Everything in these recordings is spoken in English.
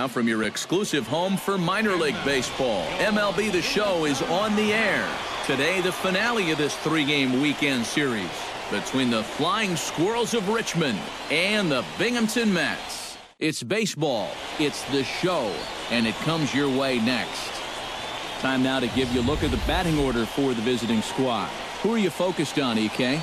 now from your exclusive home for minor league baseball. MLB The Show is on the air. Today, the finale of this three-game weekend series between the Flying Squirrels of Richmond and the Binghamton Mets. It's baseball, it's The Show, and it comes your way next. Time now to give you a look at the batting order for the visiting squad. Who are you focused on, EK?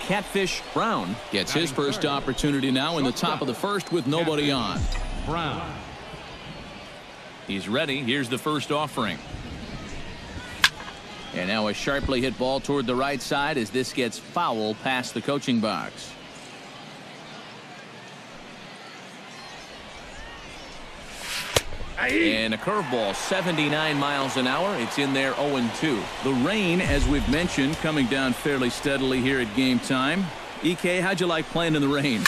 Catfish Brown gets his first opportunity now in the top of the first with nobody on. Brown. He's ready. Here's the first offering. And now a sharply hit ball toward the right side as this gets foul past the coaching box. And a curveball, 79 miles an hour. It's in there 0-2. The rain, as we've mentioned, coming down fairly steadily here at game time. EK, how'd you like playing in the rain?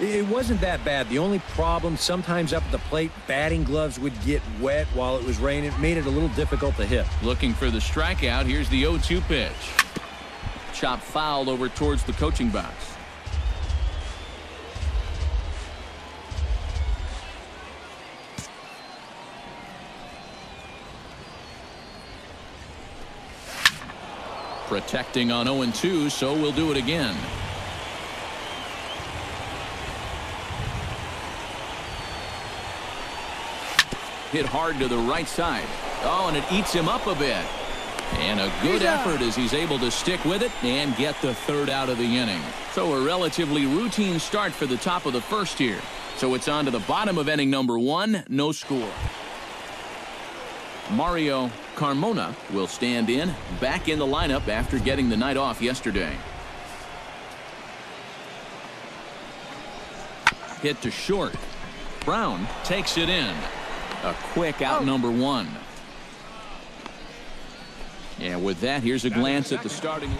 It wasn't that bad. The only problem, sometimes up at the plate, batting gloves would get wet while it was raining. It made it a little difficult to hit. Looking for the strikeout. Here's the 0-2 pitch. Chopped foul over towards the coaching box. Protecting on 0-2, so we'll do it again. Hit hard to the right side. Oh, and it eats him up a bit. And a good effort as he's able to stick with it and get the third out of the inning. So a relatively routine start for the top of the first here. So it's on to the bottom of inning number 1, no score. Mario Carmona will stand in, back in the lineup after getting the night off yesterday. Hit to short. Brown takes it in. A quick out number 1. And with that, here's a glance at the starting.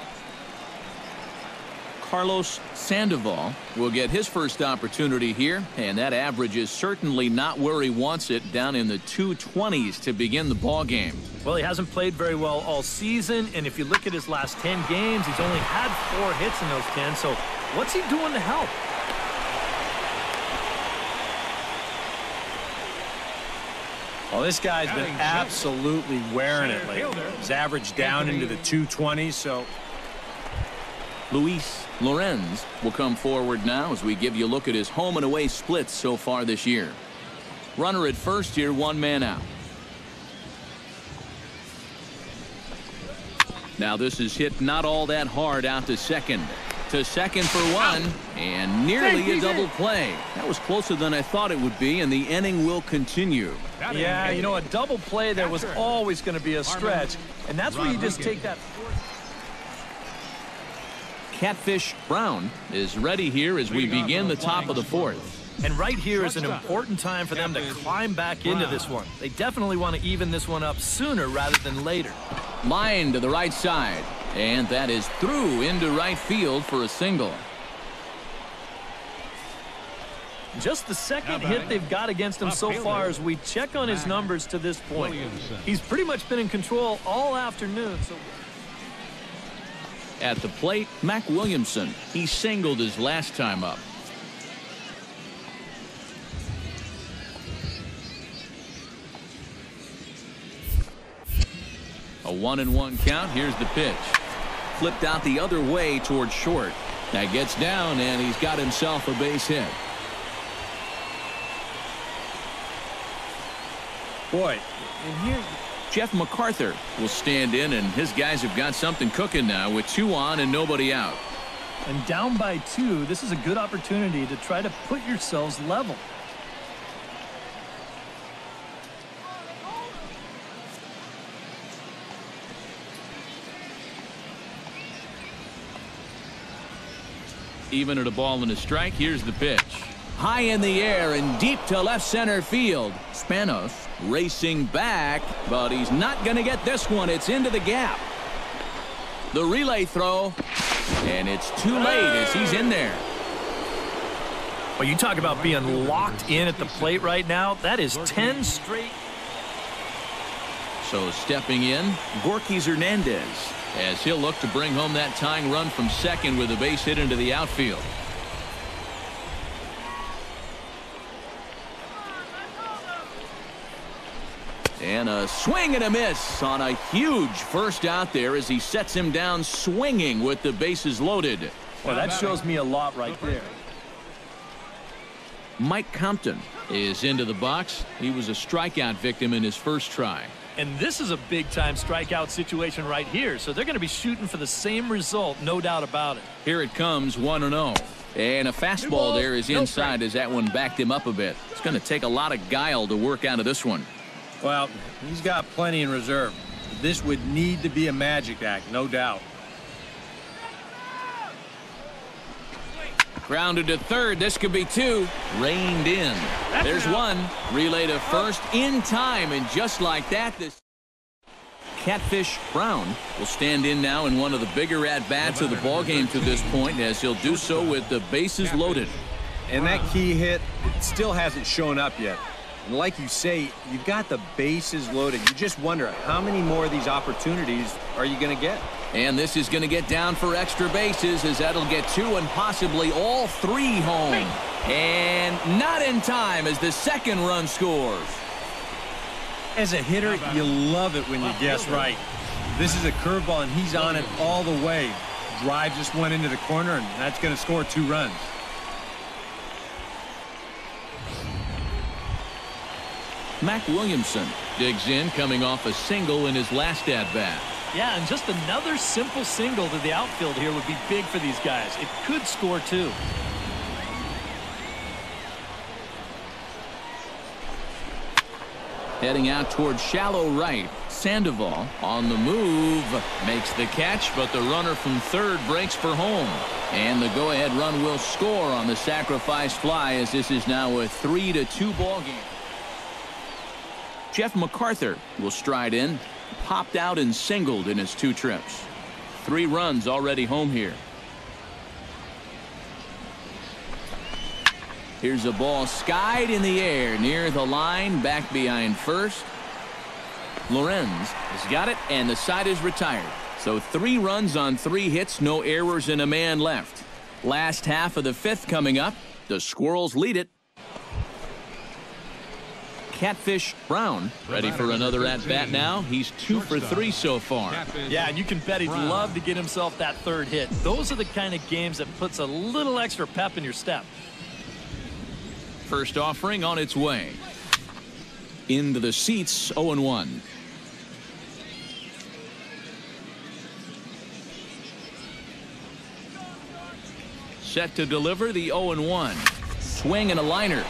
Carlos Sandoval will get his first opportunity here, and that average is certainly not where he wants it, down in the 220s to begin the ball game. Well, he hasn't played very well all season, and if you look at his last 10 games, he's only had 4 hits in those 10, so what's he doing to help? Well, this guy's been absolutely wearing it lately. He's averaged down into the 220s, so... Luis Lorenz will come forward now as we give you a look at his home and away splits so far this year. Runner at first here, 1 man out. Now this is hit not all that hard out to second. To second for 1, and nearly a double play. That was closer than I thought it would be, and the inning will continue. Yeah, you know, a double play there was always going to be a stretch, and that's where you just take that. Catfish Brown is ready here as we begin the top of the 4th. And right here is an important time for them to climb back into this one. They definitely want to even this one up sooner rather than later. Line to the right side, and that is through into right field for a single. Just the second hit they've got against him so far as we check on his numbers to this point. He's pretty much been in control all afternoon. At the plate, Mac Williamson. He singled his last time up. A 1-1 count. Here's the pitch. Flipped out the other way towards short. That gets down, and he's got himself a base hit. Boy, and here Jeff MacArthur will stand in, and his guys have got something cooking now with 2 on and nobody out. And down by 2, this is a good opportunity to try to put yourselves level. Even at a ball and a strike. Here's the pitch. High in the air and deep to left center field. Spanos racing back, but he's not going to get this one. It's into the gap. The relay throw, and it's too late as he's in there. Well, you talk about being locked in at the plate right now. That is 10 straight. So stepping in, Gorky Hernandez, as he'll look to bring home that tying run from second with a base hit into the outfield. And a swing and a miss on a huge first out there as he sets him down swinging with the bases loaded. Well, that shows me a lot right there. Mike Compton is into the box. He was a strikeout victim in his first try. And this is a big-time strikeout situation right here, so they're going to be shooting for the same result, no doubt about it. Here it comes, 1-0. And a fastball there is inside as that one backed him up a bit. It's going to take a lot of guile to work out of this one. Well, he's got plenty in reserve. This would need to be a magic act, no doubt. Grounded to third. This could be two. Reined in. There's one. Relay to first in time. And just like that, this Catfish Brown will stand in now in one of the bigger at-bats of the ballgame to this point, as he'll do so with the bases loaded. And that key hit, it still hasn't shown up yet. And like you say, you've got the bases loaded. You just wonder how many more of these opportunities are you going to get? And this is going to get down for extra bases, as that'll get two and possibly all three home. And not in time as the second run scores. As a hitter, you love it when you guess right. This is a curveball, and he's on it all the way. Drive just went into the corner, and that's going to score 2 runs. Mac Williamson digs in, coming off a single in his last at-bat. Yeah, and just another simple single to the outfield here would be big for these guys. It could score 2. Heading out towards shallow right. Sandoval on the move. Makes the catch, but the runner from third breaks for home. And the go-ahead run will score on the sacrifice fly, as this is now a 3-2 ball game. Jeff MacArthur will stride in. Popped out and singled in his 2 trips. 3 runs already home here. Here's a ball skied in the air near the line, back behind first. Lorenz has got it, and the side is retired. So 3 runs on 3 hits, no errors, and a man left. Last half of the 5th coming up. The Squirrels lead it. Catfish Brown ready for another at-bat now. He's 2 for 3 so far. Yeah, and you can bet he'd love to get himself that 3rd hit. Those are the kind of games that puts a little extra pep in your step. First offering on its way. Into the seats, 0-1. Set to deliver the 0-1. Swing and a liner.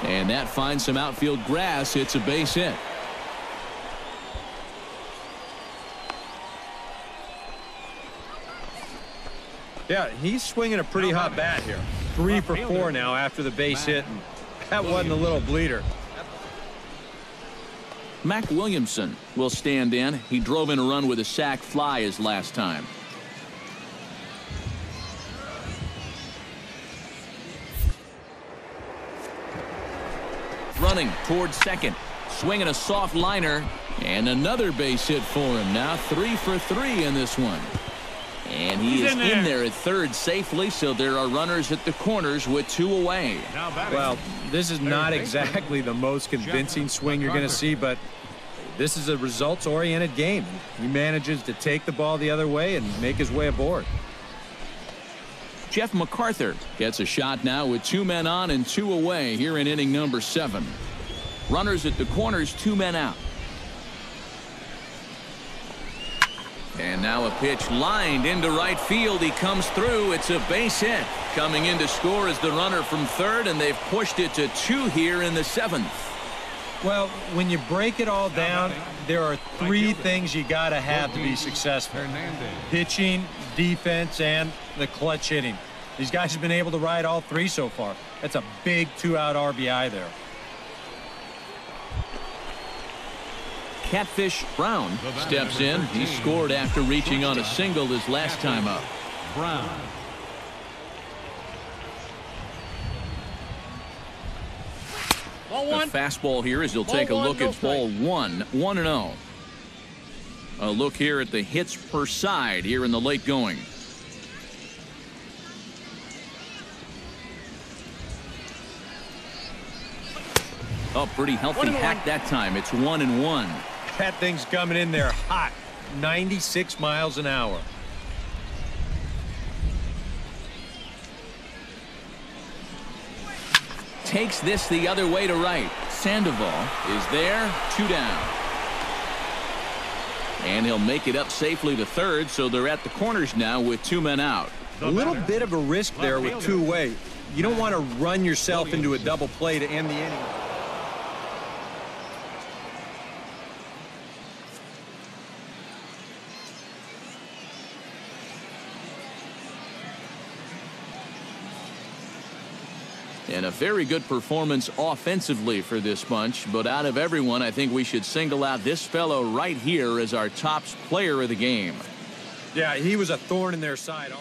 And that finds some outfield grass. It's a base hit. Yeah, he's swinging a pretty hot bat here. 3 for 4 now after the base hit, and that wasn't a little bleeder. Mac Williamson will stand in. He drove in a run with a sac fly his last time. Running towards second. Swinging a soft liner. And another base hit for him. Now 3 for 3 in this one. And he is in there at third safely, so there are runners at the corners with 2 away. Well, this is not exactly the most convincing swing you're going to see, but this is a results-oriented game. He manages to take the ball the other way and make his way aboard. Jeff MacArthur gets a shot now with 2 men on and 2 away here in inning number 7. Runners at the corners, 2 men out. And now a pitch lined into right field. He comes through. It's a base hit. Coming in to score is the runner from third, and they've pushed it to 2 here in the 7th. Well, when you break it all down, there are 3 things you got to have to be successful. Pitching, defense, and the clutch hitting. These guys have been able to ride all 3 so far. That's a big 2-out RBI there. Catfish Brown steps in. He scored after reaching on a single his last time up. Brown. The fastball here as he'll take a look at ball 1. 1-0. A look here at the hits per side here in the late going. Oh, pretty healthy hack that time. It's 1-1. That thing's coming in there hot. 96 miles an hour. Takes this the other way to right. Sandoval is there. 2 down. And he'll make it up safely to third, so they're at the corners now with 2 men out. A little bit of a risk there with 2 away. You don't want to run yourself into a double play to end the inning. And a very good performance offensively for this bunch. But out of everyone, I think we should single out this fellow right here as our top player of the game. Yeah, he was a thorn in their side.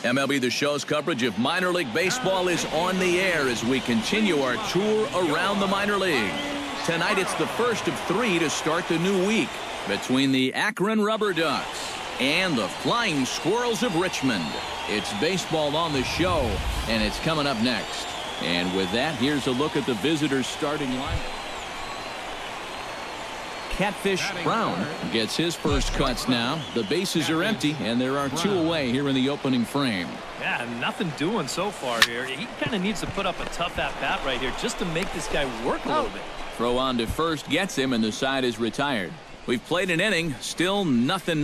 MLB The Show's coverage of minor league baseball is on the air as we continue our tour around the minor league. Tonight, it's the first of 3 to start the new week between the Akron Rubber Ducks and the Flying Squirrels of Richmond. It's baseball on the show, and it's coming up next. And with that, here's a look at the visitors' starting lineup. Catfish Brown gets his first cuts now. The bases are empty, and there are 2 away here in the opening frame. Yeah, nothing doing so far here. He kind of needs to put up a tough at-bat right here just to make this guy work a little bit. Throw on to first gets him, and the side is retired. We've played an inning, still nothing.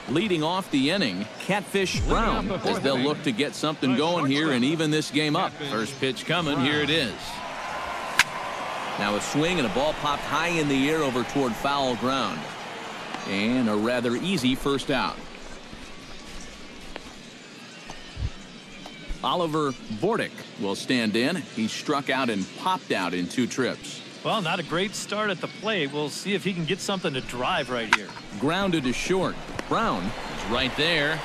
Leading off the inning, Catfish Brown, as they'll look to get something going here and even this game up. First pitch coming, here it is. Now a swing and a ball popped high in the air over toward foul ground. And a rather easy first out. Oliver Bordick will stand in. He struck out and popped out in 2 trips. Well, not a great start at the plate. We'll see if he can get something to drive right here. Grounded to short. Brown is right there.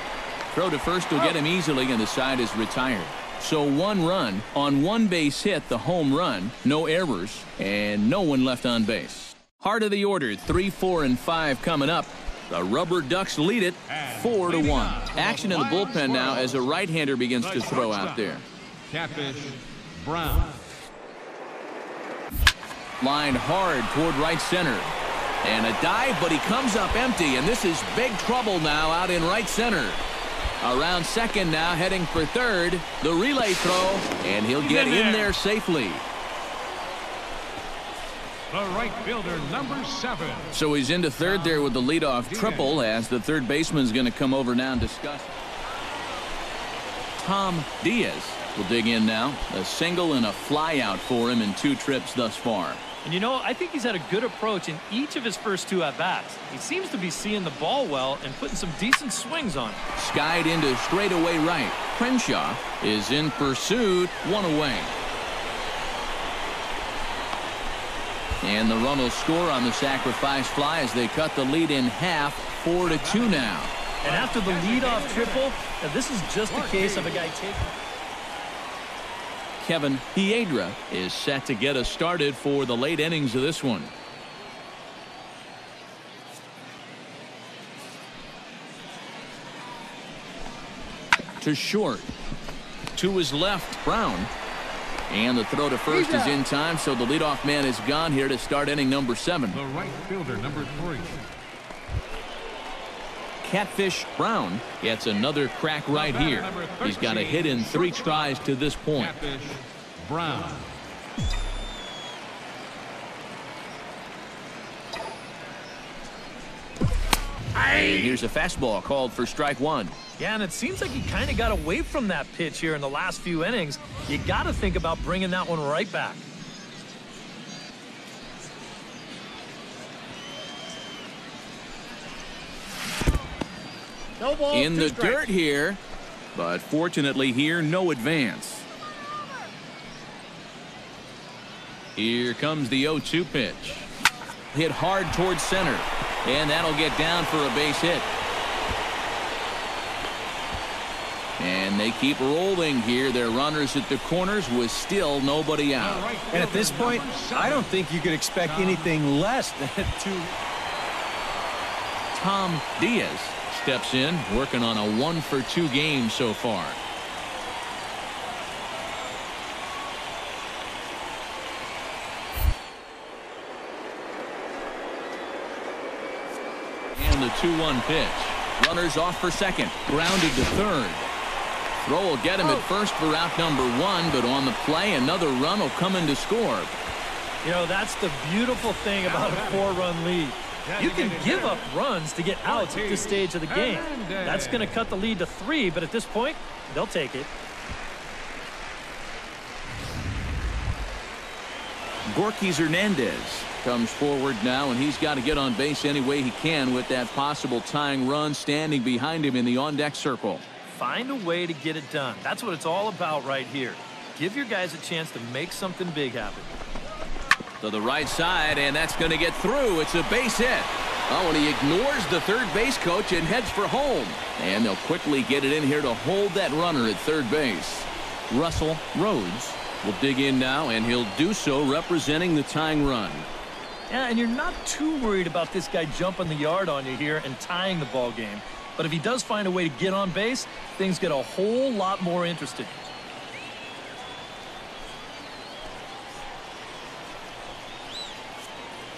Throw to first will get him easily, and the side is retired. So 1 run on 1 base hit, the home run, no errors, and no one left on base. Heart of the order, 3, 4, and 5 coming up. The Rubber Ducks lead it 4-1. Action in the bullpen now as a right-hander begins to throw out there. Catfish Brown. Lined hard toward right center. And a dive, but he comes up empty, and this is big trouble now out in right center. Around second now, heading for third. The relay throw, and he'll get in there safely. The right fielder, number 7. So he's into third there with the leadoff triple as the third baseman's going to come over now and discuss. Tom Diaz will dig in now. A single and a fly out for him in 2 trips thus far. And you know, I think he's had a good approach in each of his first 2 at-bats. He seems to be seeing the ball well and putting some decent swings on it. Skied into straightaway right. Crenshaw is in pursuit, 1 away. And the run will score on the sacrifice fly as they cut the lead in half, 4-2 now. And after the leadoff triple, this is just a case of a guy taking. Kevin Piedra is set to get us started for the late innings of this one. To short. To his left, Brown. And the throw to first is in time, so the leadoff man is gone here to start inning number 7. The right fielder, number 3. Catfish Brown gets another crack right here. He's got a hit in 3 tries to this point. Catfish Brown. And here's a fastball called for strike 1. Yeah, and it seems like he kind of got away from that pitch here in the last few innings. You got to think about bringing that one right back. No ball, in the 2 strikes. dirt here, but fortunately here, no advance. Here comes the 0-2 pitch. Hit hard towards center, and that'll get down for a base hit. And they keep rolling here. Their runners at the corners with still nobody out. And at this point, I don't think you could expect anything less than 2. Tom Diaz steps in, working on a 1-for-2 game so far. And the 2-1 pitch. Runners off for second. Grounded to third. Throw will get him at first for out number 1, but on the play, another run will come in to score. You know, that's the beautiful thing about a 4-run lead. You can give up runs to get outs at this stage of the game. That's going to cut the lead to 3, but at this point, they'll take it. Gorkys Hernandez comes forward now, and he's got to get on base any way he can with that possible tying run standing behind him in the on-deck circle. Find a way to get it done. That's what it's all about right here. Give your guys a chance to make something big happen. To the right side, and that's going to get through. It's a base hit. Oh, and he ignores the third base coach and heads for home. And they'll quickly get it in here to hold that runner at third base. Russell Rhodes will dig in now, and he'll do so representing the tying run. Yeah, and you're not too worried about this guy jumping the yard on you here and tying the ball game. But if he does find a way to get on base, things get a whole lot more interesting.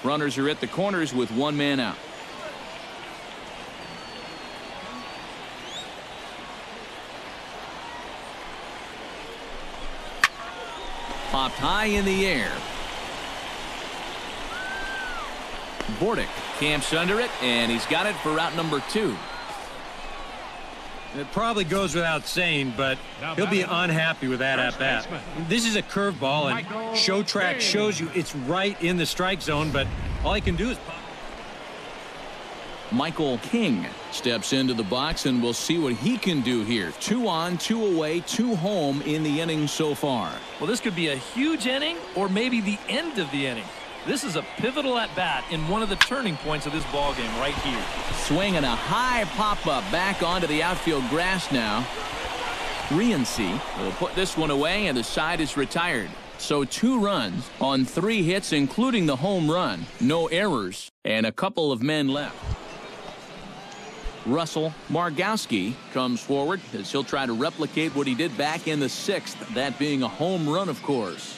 Runners are at the corners with one man out. Popped high in the air. Bordick camps under it, and he's got it for out number 2. It probably goes without saying, but he'll be unhappy with that at bat. This is a curveball, and Show Track shows you it's right in the strike zone, but all he can do is pop. Michael King steps into the box, and we'll see what he can do here. 2 on, 2 away, 2 home in the inning so far. Well, this could be a huge inning or maybe the end of the inning. This is a pivotal at-bat in one of the turning points of this ball game right here. Swinging a high pop-up back onto the outfield grass now. Rienzi will put this one away, and the side is retired. So 2 runs on 3 hits, including the home run. No errors, and a couple of men left. Russell Margowski comes forward as he'll try to replicate what he did back in the 6th, that being a home run, of course.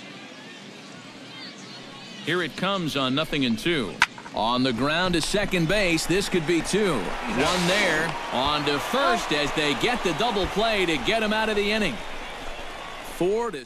Here it comes on 0-2. On the ground to second base. This could be 2. 1 there. On to first as they get the double play to get him out of the inning. 4 to...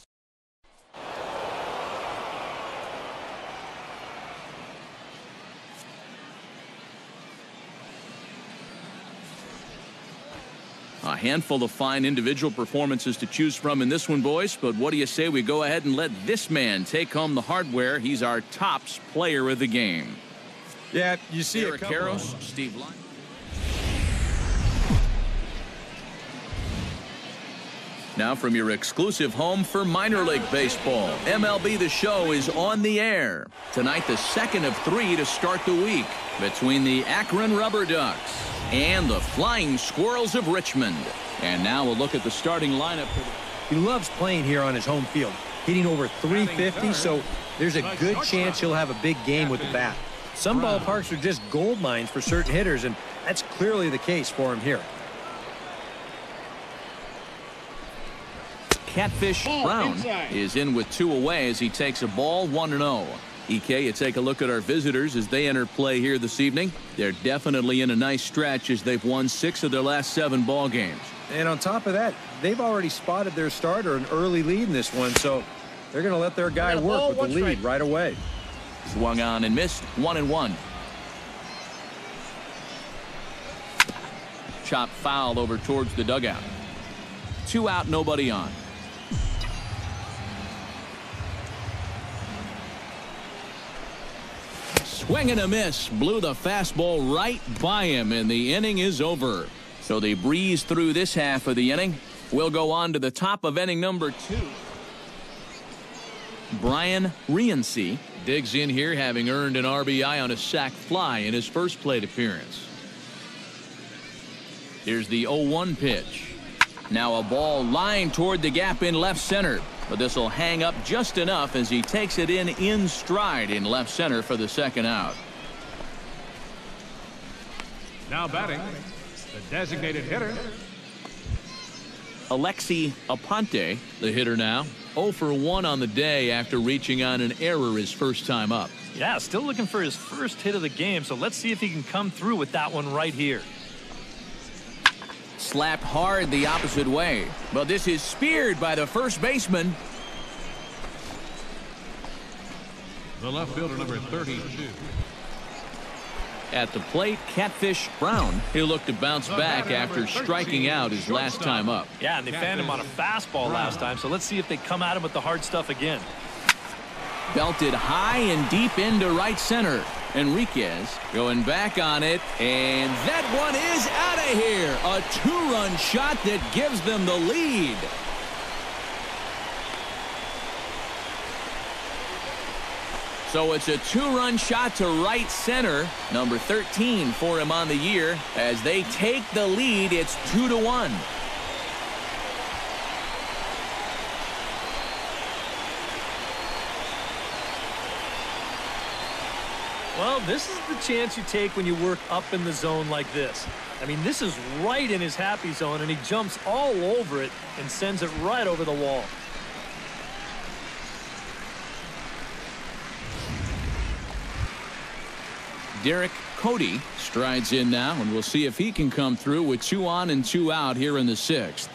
A handful of fine individual performances to choose from in this one, boys. But what do you say we go ahead and let this man take home the hardware? He's our tops player of the game. Yeah, you see Eric Karros, Steve Lyon. Now from your exclusive home for minor league baseball, MLB The Show is on the air. Tonight, the second of 3 to start the week between the Akron Rubber Ducks and the Flying Squirrels of Richmond. And now we'll look at the starting lineup. He loves playing here on his home field, hitting over 350, so there's a good chance he'll have a big game with the bat. Some ballparks are just gold mines for certain hitters, and that's clearly the case for him here. Catfish Brown is in with 2 away as he takes a ball 1-0. EK, you take a look at our visitors as they enter play here this evening. They're definitely in a nice stretch as they've won 6 of their last 7 ball games. And on top of that, they've already spotted their starter an early lead in this one, so they're going to let their guy work with the lead right away. Swung on and missed. 1-1. Chop foul over towards the dugout. 2 out, nobody on. Swing and a miss. Blew the fastball right by him, and the inning is over. So they breeze through this half of the inning. We'll go on to the top of inning number 2. Brian Rienzi digs in here, having earned an RBI on a sac fly in his first plate appearance. Here's the 0-1 pitch. Now a ball lined toward the gap in left center. But this will hang up just enough as he takes it in stride in left center for the second out. Now batting, the designated hitter. Alexi Aponte, the hitter now. 0 for 1 on the day after reaching on an error his first time up. Yeah, still looking for his first hit of the game, so let's see if he can come through with that one right here. Slapped hard the opposite way, but this is speared by the first baseman. The left fielder, number 32. At the plate, Catfish Brown. He'll look to bounce back after striking out his last time up. Yeah, and they fanned him on a fastball last time, so let's see if they come at him with the hard stuff again. Belted high and deep into right center. Enriquez going back on it, and that one is out of here. A two-run shot that gives them the lead. So it's a two-run shot to right center. Number 13 for him on the year. As they take the lead, it's 2-1. Well, this is the chance you take when you work up in the zone like this. I mean, this is right in his happy zone, and he jumps all over it and sends it right over the wall. Derek Cody strides in now, and we'll see if he can come through with 2 on and 2 out here in the 6th.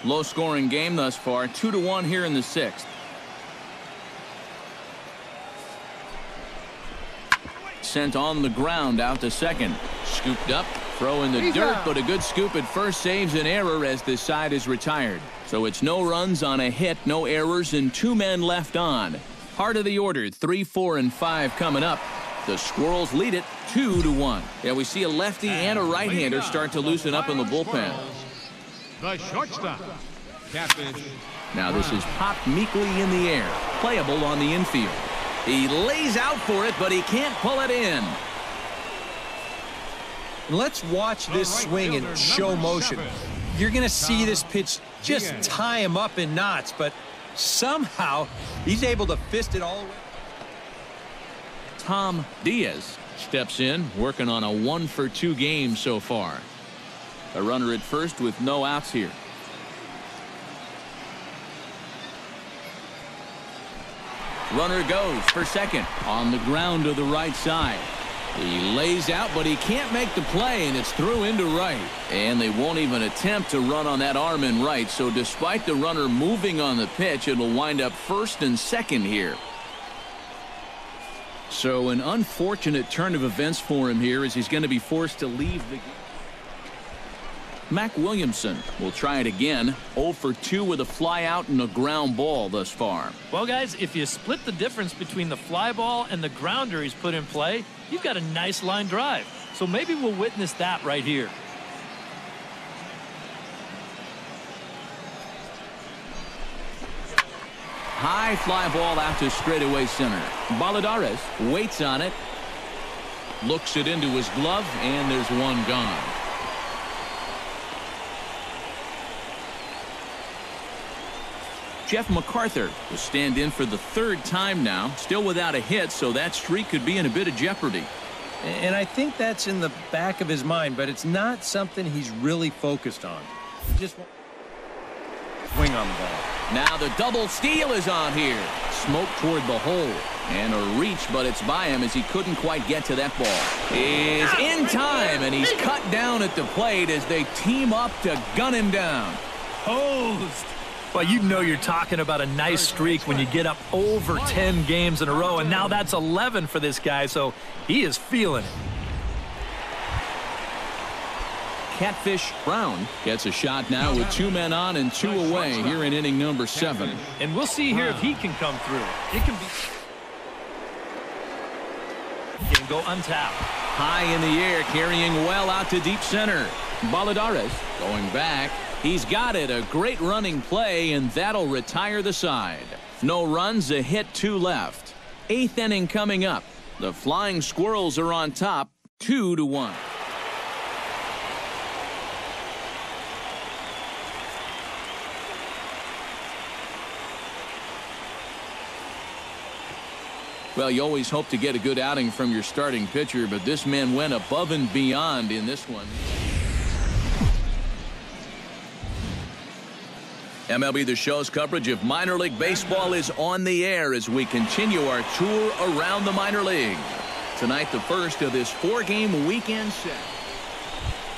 Low-scoring game thus far, 2-1 here in the 6th. Sent on the ground out to second. Scooped up, throw in the dirt, but a good scoop at first saves an error as this side is retired. So it's no runs on a hit, no errors, and 2 men left on. Heart of the order, 3, 4, and 5 coming up. The Squirrels lead it 2-1. Yeah, we see a lefty and a right-hander start to loosen up in the bullpen. The shortstop, Catfish. Now this is popped meekly in the air, playable on the infield. He lays out for it, but he can't pull it in. Let's watch this swing in show motion. You're going to see this pitch just tie him up in knots, but somehow he's able to fist it all the way. Tom Diaz steps in, working on a 1-for-2 game so far. A runner at first with no outs here. Runner goes for second on the ground to the right side. He lays out, but he can't make the play, and it's through into right. And they won't even attempt to run on that arm in right, so despite the runner moving on the pitch, it'll wind up first and second here. So an unfortunate turn of events for him here as he's going to be forced to leave the game. Mac Williamson will try it again. 0 for 2 with a fly out and a ground ball thus far. Well, guys, if you split the difference between the fly ball and the grounder he's put in play, you've got a nice line drive. So maybe we'll witness that right here. High fly ball out to straightaway center. Baladares waits on it. Looks it into his glove, and there's one gone. Jeff MacArthur will stand in for the 3rd time now, still without a hit, so that streak could be in a bit of jeopardy. And I think that's in the back of his mind, but it's not something he's really focused on. He just swing on the ball. Now the double steal is on here. Smoke toward the hole. And a reach, but it's by him as he couldn't quite get to that ball. Is in time, and he's cut down at the plate as they team up to gun him down. Hosed. Well, you know you're talking about a nice streak when you get up over 10 games in a row, and now that's 11 for this guy, so he is feeling it. Catfish Brown gets a shot now with 2 men on and 2 away here in inning number 7. And we'll see here if he can come through. It can be. He can go untapped. High in the air, carrying well out to deep center. Baladares going back. He's got it. A great running play, and that'll retire the side. No runs, a hit, 2 left. 8th inning coming up. The Flying Squirrels are on top, 2-1. Well, you always hope to get a good outing from your starting pitcher, but this man went above and beyond in this one. MLB The Show's coverage of minor league baseball is on the air as we continue our tour around the minor league. Tonight, the first of this 4-game weekend set.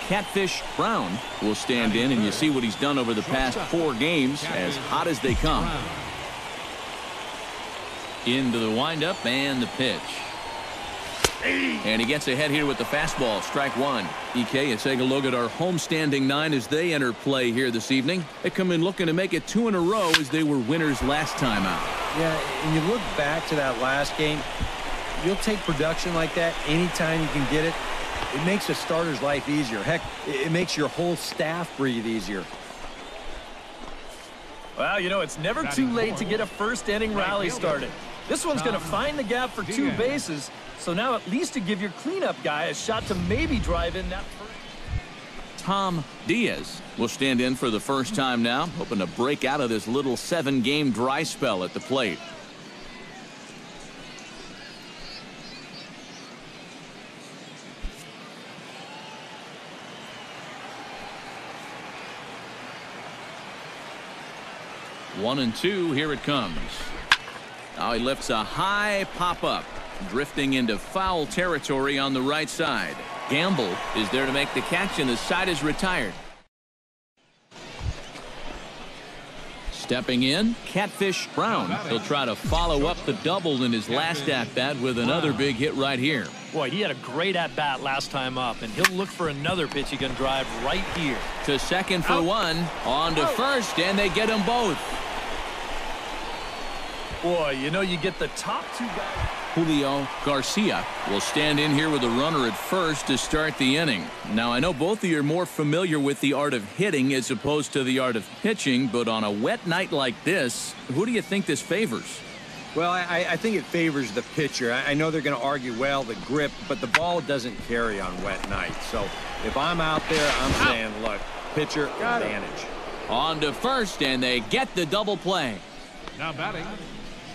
Catfish Brown will stand in, and you see what he's done over the past 4 games, as hot as they come. Into the windup and the pitch. And he gets ahead here with the fastball, strike 1. EK, you take a look at our homestanding 9 as they enter play here this evening. They come in looking to make it 2 in a row as they were winners last time out. Yeah, and you look back to that last game, you'll take production like that anytime you can get it. It makes a starter's life easier. Heck, it makes your whole staff breathe easier. Well, you know, it's never too late to get a first-inning rally started. This one's going to find the gap for 2 bases, so now at least to give your cleanup guy a shot to maybe drive in that first. Tom Diaz will stand in for the first time now, hoping to break out of this little 7-game dry spell at the plate. One and 2, here it comes. Now he lifts a high pop-up, drifting into foul territory on the right side. Gamble is there to make the catch, and the side is retired. Stepping in, Catfish Brown. He'll try to follow up the double in his last at-bat with another big hit right here. Boy, he had a great at-bat last time up, and he'll look for another pitch he can drive right here. To second for 1, on to first, and they get them both. Boy, you know, you get the top 2 guys. Julio Garcia will stand in here with a runner at first to start the inning. Now, I know both of you are more familiar with the art of hitting as opposed to the art of pitching, but on a wet night like this, who do you think this favors? Well, I think it favors the pitcher. I know they're going to argue, well, the grip, but the ball doesn't carry on wet nights. So if I'm out there, I'm saying, look, pitcher advantage. On to first, and they get the double play. Now batting,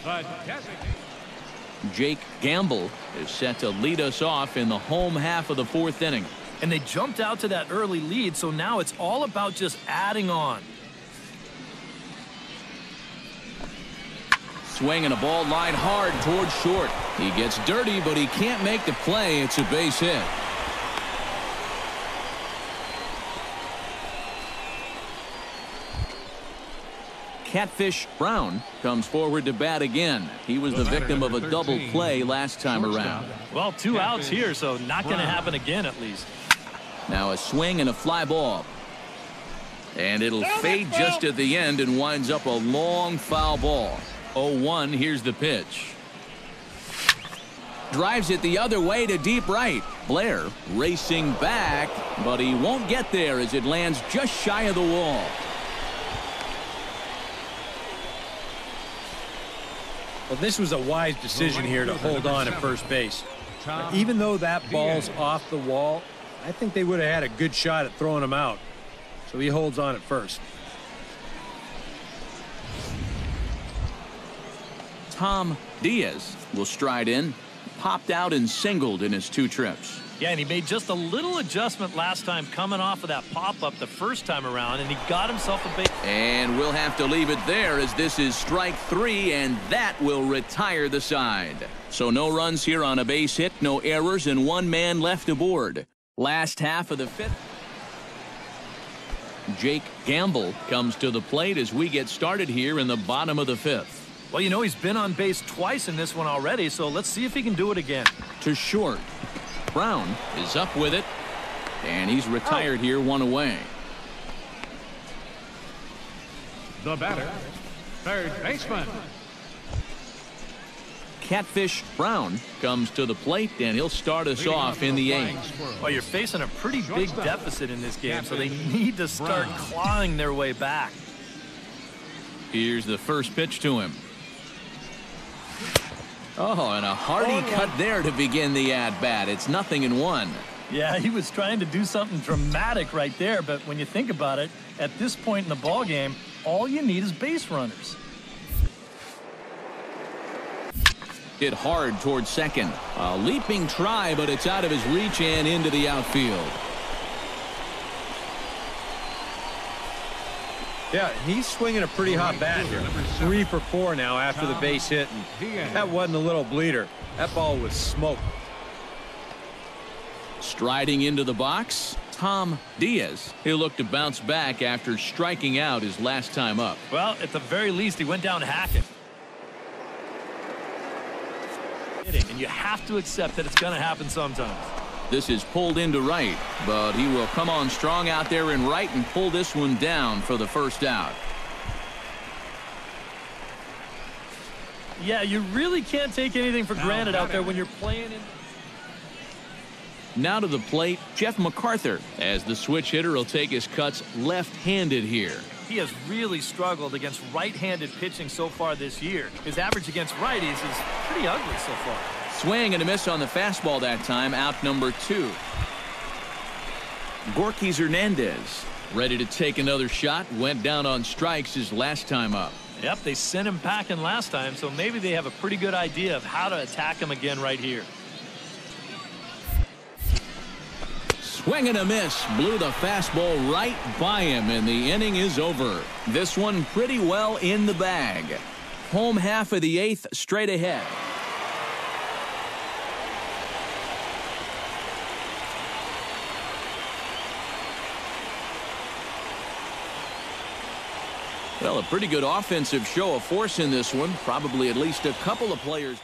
the designated. Jake Gamble is set to lead us off in the home half of the 4th inning. And they jumped out to that early lead, so now it's all about just adding on. Swinging a ball line hard towards short. He gets dirty, but he can't make the play. It's a base hit. Catfish Brown comes forward to bat again. He was the victim of a double play last time around. Well, 2 outs here, so not going to happen again at least. Now a swing and a fly ball. And it'll fade just at the end and winds up a long foul ball. 0-1, here's the pitch. Drives it the other way to deep right. Blair racing back, but he won't get there as it lands just shy of the wall. Well, this was a wise decision here to hold on at first base. Even though that ball's off the wall, I think they would have had a good shot at throwing him out. So he holds on at first. Tom Diaz will stride in, popped out and singled in his 2 trips. Yeah, and he made just a little adjustment last time coming off of that pop-up the first time around, and he got himself a base. And we'll have to leave it there as this is strike 3, and that will retire the side. So no runs here on a base hit, no errors, and 1 man left aboard. Last half of the 5th. Jake Gamble comes to the plate as we get started here in the bottom of the 5th. Well, you know, he's been on base twice in this one already, so let's see if he can do it again. To short. Brown is up with it, and he's retired here, 1 away. The batter, third baseman. Catfish Brown comes to the plate, and he'll start us off in the 8th. Well, you're facing a pretty big deficit in this game, so they need to start clawing their way back. Here's the first pitch to him. Oh, and a hearty cut there to begin the at-bat. It's 0-1. Yeah, he was trying to do something dramatic right there, but when you think about it, at this point in the ball game, all you need is base runners. Hit hard towards second. A leaping try, but it's out of his reach and into the outfield. Yeah, he's swinging a pretty hot bat here. 3 for 4 now after the base hit. And that wasn't a little bleeder. That ball was smoked. Striding into the box, Tom Diaz. He'll look to bounce back after striking out his last time up. Well, at the very least, he went down hacking. And you have to accept that it's going to happen sometimes. This is pulled into right, but he will come on strong out there in right and pull this one down for the first out. Yeah, you really can't take anything for granted out there when you're playing in. Now to the plate, Jeff MacArthur, as the switch hitter will take his cuts left-handed here. He has really struggled against right-handed pitching so far this year. His average against righties is pretty ugly so far. Swing and a miss on the fastball that time, out number 2. Gorkys Hernandez, ready to take another shot, went down on strikes his last time up. Yep, they sent him packing last time, so maybe they have a pretty good idea of how to attack him again right here. Swing and a miss, blew the fastball right by him, and the inning is over. This one pretty well in the bag. Home half of the 8th straight ahead. Well, a pretty good offensive show of force in this one. Probably at least a couple of players.